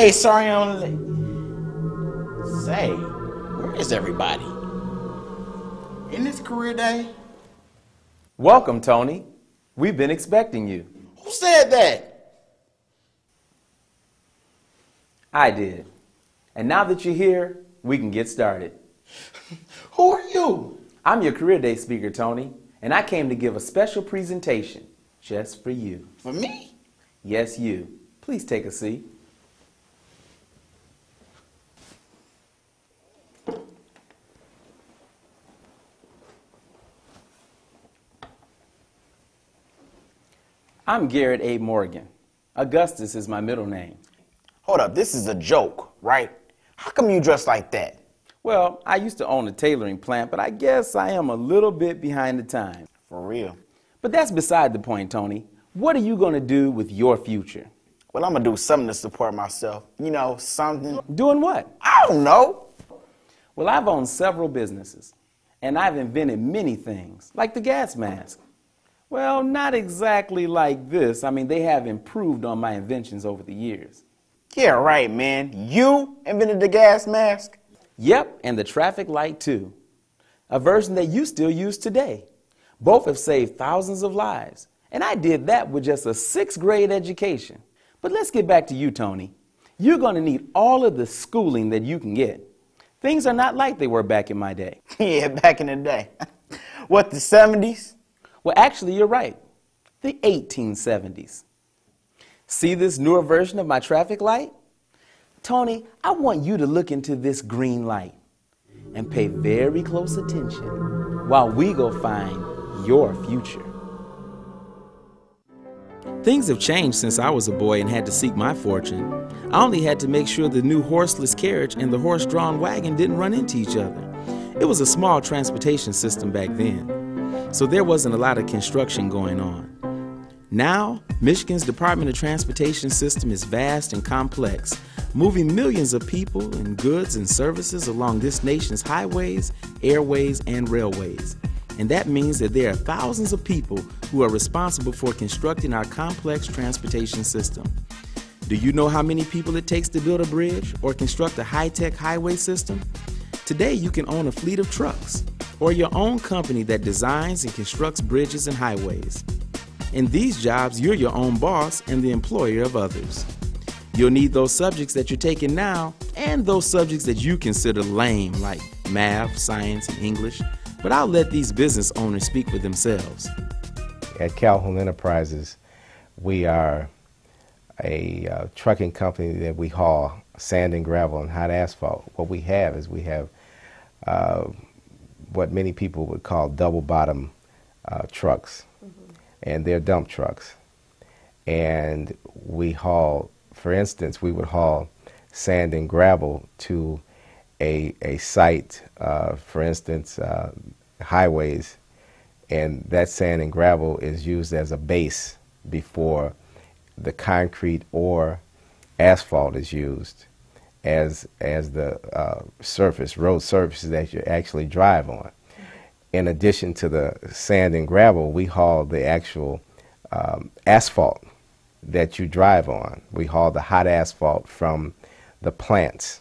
Hey, sorry I'm late. Say, where is everybody? In this career day? Welcome, Tony. We've been expecting you. Who said that? I did. And now that you're here, we can get started. Who are you? I'm your Career Day speaker, Tony, and I came to give a special presentation just for you. For me? Yes, you. Please take a seat. I'm Garrett A. Morgan. Augustus is my middle name. Hold up, this is a joke, right? How come you dress like that? Well, I used to own a tailoring plant, but I guess I am a little bit behind the times. For real? But that's beside the point, Tony. What are you going to do with your future? Well, I'm gonna do something to support myself. You know, something. Doing what? I don't know. Well, I've owned several businesses, and I've invented many things, like the gas mask. Well, not exactly like this. I mean, they have improved on my inventions over the years. Yeah, right, man. You invented the gas mask? Yep, and the traffic light too. A version that you still use today. Both have saved thousands of lives, and I did that with just a 6th grade education. But let's get back to you, Tony. You're going to need all of the schooling that you can get. Things are not like they were back in my day. Yeah, back in the day. What, the 70s? Well, actually, you're right. The 1870s. See this newer version of my traffic light? Tony, I want you to look into this green light and pay very close attention while we go find your future. Things have changed since I was a boy and had to seek my fortune. I only had to make sure the new horseless carriage and the horse-drawn wagon didn't run into each other. It was a small transportation system back then, so there wasn't a lot of construction going on. Now, Michigan's Department of Transportation system is vast and complex, moving millions of people and goods and services along this nation's highways, airways, and railways. And that means that there are thousands of people who are responsible for constructing our complex transportation system. Do you know how many people it takes to build a bridge or construct a high-tech highway system? Today, you can own a fleet of trucks or your own company that designs and constructs bridges and highways. In these jobs, you're your own boss and the employer of others. You'll need those subjects that you're taking now and those subjects that you consider lame, like math, science, and English. But I'll let these business owners speak for themselves. At Calhoun Enterprises, we are a trucking company that we haul sand and gravel and hot asphalt. What we have is we have what many people would call double bottom trucks, and they're dump trucks. And we haul, for instance, we would haul sand and gravel to a site, for instance, highways, and that sand and gravel is used as a base before the concrete or asphalt is used as the road surface that you actually drive on. In addition to the sand and gravel, we haul the actual asphalt that you drive on. We haul the hot asphalt from the plants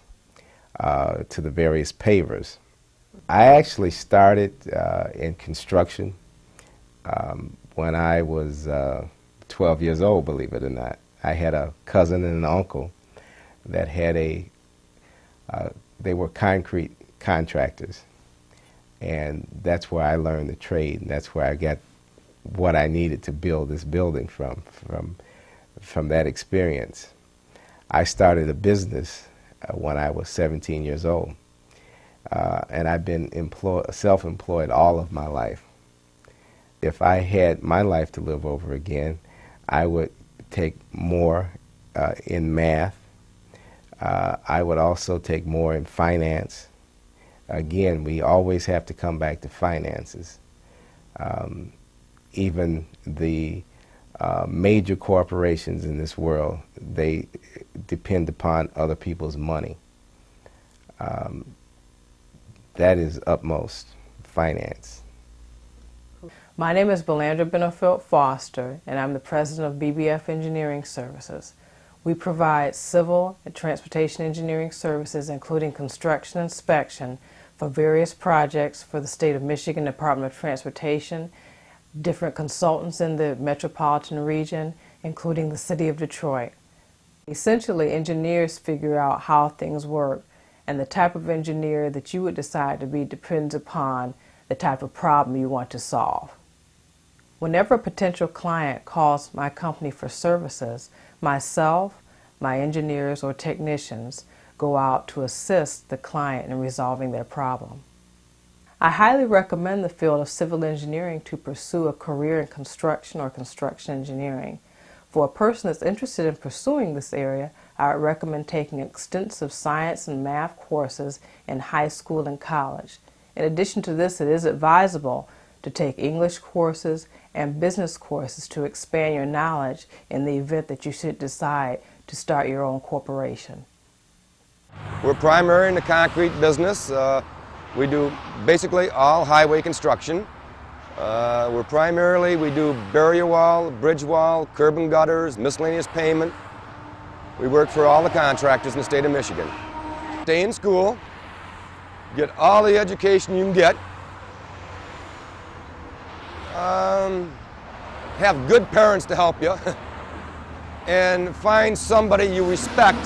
to the various pavers. I actually started in construction when I was 12 years old, believe it or not. I had a cousin and an uncle that had they were concrete contractors. And that's where I learned the trade, and that's where I got what I needed to build this building from that experience. I started a business when I was 17 years old, and I've been self-employed all of my life. If I had my life to live over again, I would take more in math. I would also take more in finance. Again, we always have to come back to finances. Even the major corporations in this world, they depend upon other people's money. That is utmost finance. My name is Belandra Benefield Foster, and I'm the president of BBF Engineering Services. We provide civil and transportation engineering services, including construction inspection for various projects for the state of Michigan Department of Transportation, different consultants in the metropolitan region, including the city of Detroit. Essentially, engineers figure out how things work, and the type of engineer that you would decide to be depends upon the type of problem you want to solve. Whenever a potential client calls my company for services, myself, my engineers, or technicians go out to assist the client in resolving their problem. I highly recommend the field of civil engineering to pursue a career in construction or construction engineering. For a person that's interested in pursuing this area, I would recommend taking extensive science and math courses in high school and college. In addition to this, it is advisable to take English courses and business courses to expand your knowledge in the event that you should decide to start your own corporation. We're primary in the concrete business. We do basically all highway construction. We do barrier wall, bridge wall, curb and gutters, miscellaneous pavement. We work for all the contractors in the state of Michigan. Stay in school, get all the education you can get, have good parents to help you, and find somebody you respect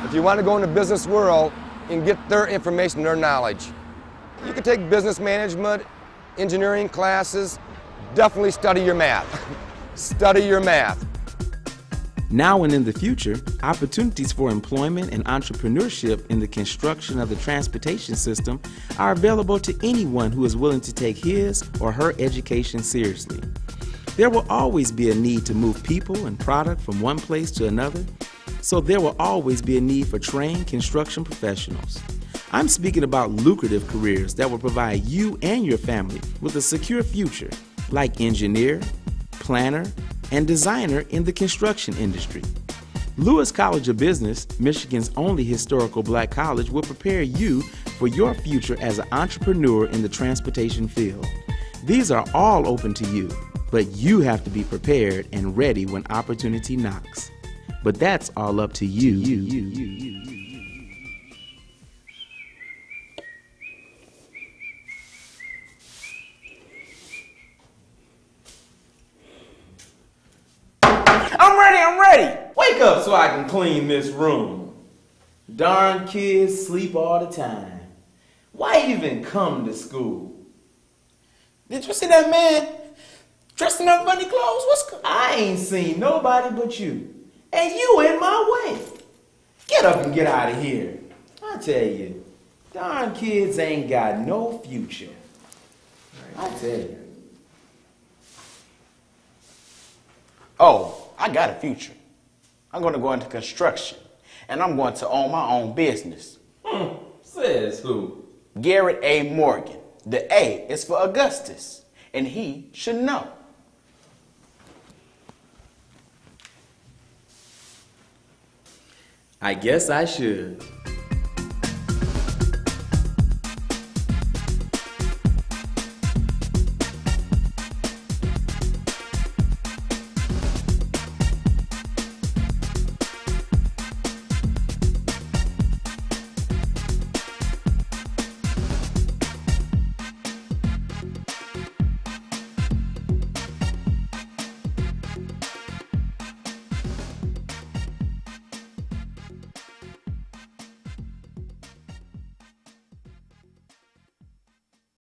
if you want to go in the business world and get their information, their knowledge. You can take business management, engineering classes. Definitely study your math. Study your math. Now and in the future, opportunities for employment and entrepreneurship in the construction of the transportation system are available to anyone who is willing to take his or her education seriously. There will always be a need to move people and product from one place to another, so there will always be a need for trained construction professionals. I'm speaking about lucrative careers that will provide you and your family with a secure future, like engineer, planner, and designer in the construction industry. Lewis College of Business, Michigan's only historical black college, will prepare you for your future as an entrepreneur in the transportation field. These are all open to you, but you have to be prepared and ready when opportunity knocks. But that's all up to you. I'm ready. Wake up so I can clean this room. Darn kids sleep all the time. Why even come to school? Did you see that man dressed in them funny clothes? I ain't seen nobody but you. And you in my way. Get up and get out of here. I tell you, darn kids ain't got no future. I tell you. Oh, I got a future. I'm going to go into construction, and I'm going to own my own business. Says who? Garrett A. Morgan. The A is for Augustus, and he should know. I guess I should.